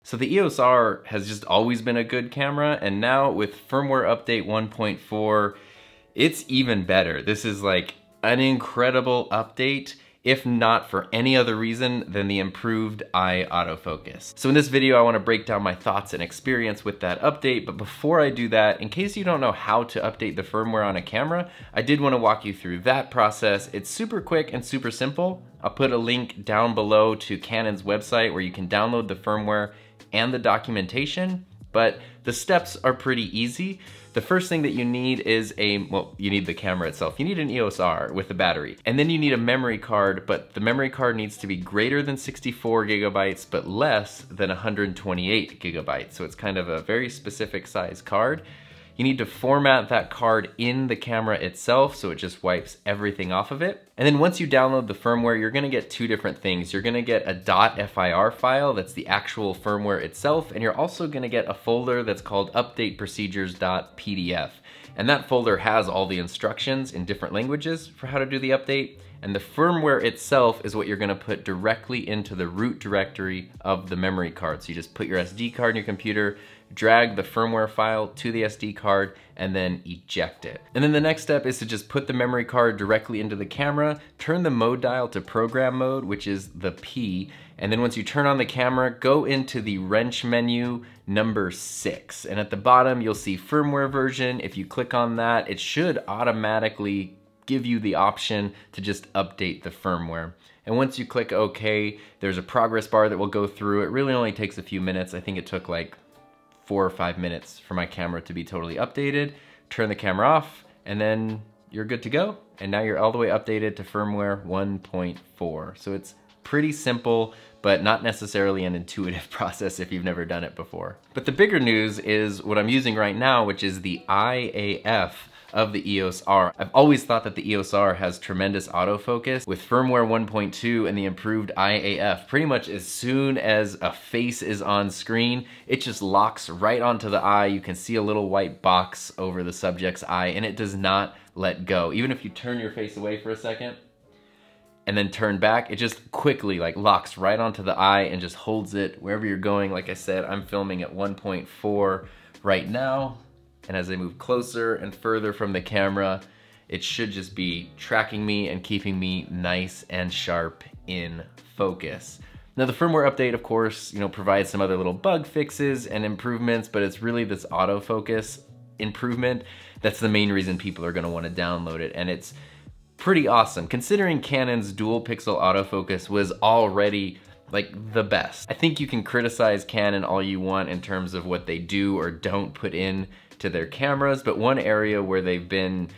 So the EOS R has just always been a good camera, and now with firmware update 1.4, it's even better. This is like an incredible update, if not for any other reason than the improved eye autofocus. So in this video, I want to break down my thoughts and experience with that update, but before I do that, in case you don't know how to update the firmware on a camera, I did want to walk you through that process. It's super quick and super simple. I'll put a link down below to Canon's website where you can download the firmware and the documentation, but the steps are pretty easy. The first thing that you need is you need the camera itself. You need an EOS R with a battery. And then you need a memory card, but the memory card needs to be greater than 64 gigabytes, but less than 128 gigabytes. So it's kind of a very specific size card. You need to format that card in the camera itself so it just wipes everything off of it. And then once you download the firmware, you're gonna get two different things. You're gonna get a .fir file that's the actual firmware itself, and you're also gonna get a folder that's called updateprocedures.pdf. And that folder has all the instructions in different languages for how to do the update. And the firmware itself is what you're gonna put directly into the root directory of the memory card. So you just put your SD card in your computer, drag the firmware file to the SD card, and then eject it. And then the next step is to just put the memory card directly into the camera, turn the mode dial to program mode, which is the P, and then once you turn on the camera, go into the wrench menu number 6. And at the bottom, you'll see firmware version. If you click on that, it should automatically give you the option to just update the firmware. And once you click OK, there's a progress bar that will go through. It really only takes a few minutes. I think it took like 4 or 5 minutes for my camera to be totally updated. Turn the camera off, and then you're good to go. And now you're all the way updated to firmware 1.4. So it's pretty simple, but not necessarily an intuitive process if you've never done it before. But the bigger news is what I'm using right now, which is the IAF of the EOS R. I've always thought that the EOS R has tremendous autofocus. With firmware 1.2 and the improved IAF, pretty much as soon as a face is on screen, it just locks right onto the eye. You can see a little white box over the subject's eye, and it does not let go. Even if you turn your face away for a second and then turn back, it just quickly like locks right onto the eye and just holds it wherever you're going. Like I said, I'm filming at 1.4 right now. And as I move closer and further from the camera, it should just be tracking me and keeping me nice and sharp in focus. Now the firmware update, of course, provides some other little bug fixes and improvements, but it's really this autofocus improvement that's the main reason people are gonna wanna download it. And it's pretty awesome, considering Canon's dual pixel autofocus was already like the best. I think you can criticize Canon all you want in terms of what they do or don't put in to their cameras, but one area where they've been,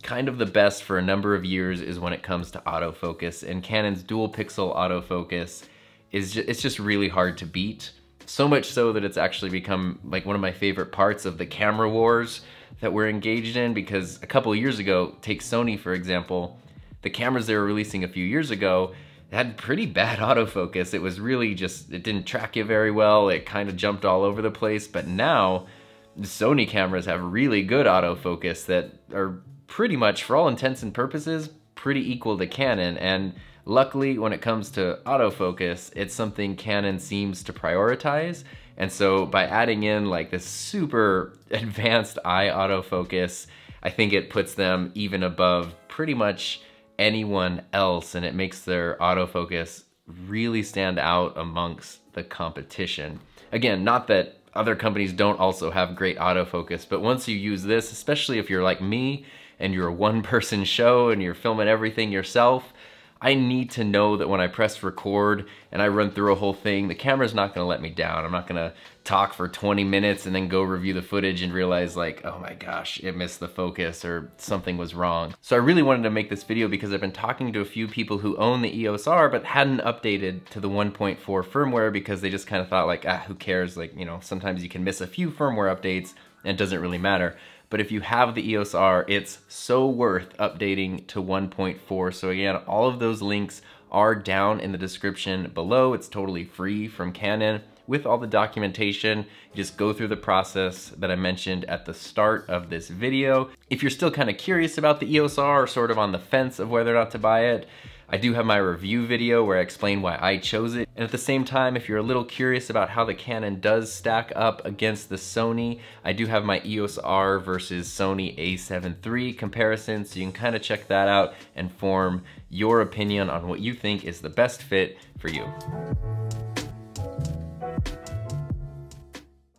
kind of the best for a number of years is when it comes to autofocus. And Canon's dual pixel autofocus it's just really hard to beat. So much so that it's actually become like one of my favorite parts of the camera wars that we're engaged in, because a couple of years ago, take Sony for example, the cameras they were releasing a few years ago had pretty bad autofocus. It was really it didn't track you very well. It kind of jumped all over the place, but now the Sony cameras have really good autofocus that are pretty much, for all intents and purposes, pretty equal to Canon. And luckily, when it comes to autofocus, it's something Canon seems to prioritize. And so by adding in like this super advanced eye autofocus, I think it puts them even above pretty much anyone else, and it makes their autofocus really stand out amongst the competition. Again, not that other companies don't also have great autofocus, but once you use this, especially if you're like me and you're a one-person show and you're filming everything yourself, I need to know that when I press record and I run through a whole thing, the camera's not gonna let me down. I'm not gonna talk for 20 minutes and then go review the footage and realize like, oh my gosh, it missed the focus or something was wrong. So I really wanted to make this video because I've been talking to a few people who own the EOS R but hadn't updated to the 1.4 firmware because they just kind of thought like, who cares? Like, sometimes you can miss a few firmware updates and it doesn't really matter. But if you have the EOS R, it's so worth updating to 1.4. So again, all of those links are down in the description below. It's totally free from Canon with all the documentation. You just go through the process that I mentioned at the start of this video. If you're still kind of curious about the EOS R or sort of on the fence of whether or not to buy it, I do have my review video where I explain why I chose it. And at the same time, if you're a little curious about how the Canon does stack up against the Sony, I do have my EOS R versus Sony a7 III comparison, so you can kind of check that out and form your opinion on what you think is the best fit for you.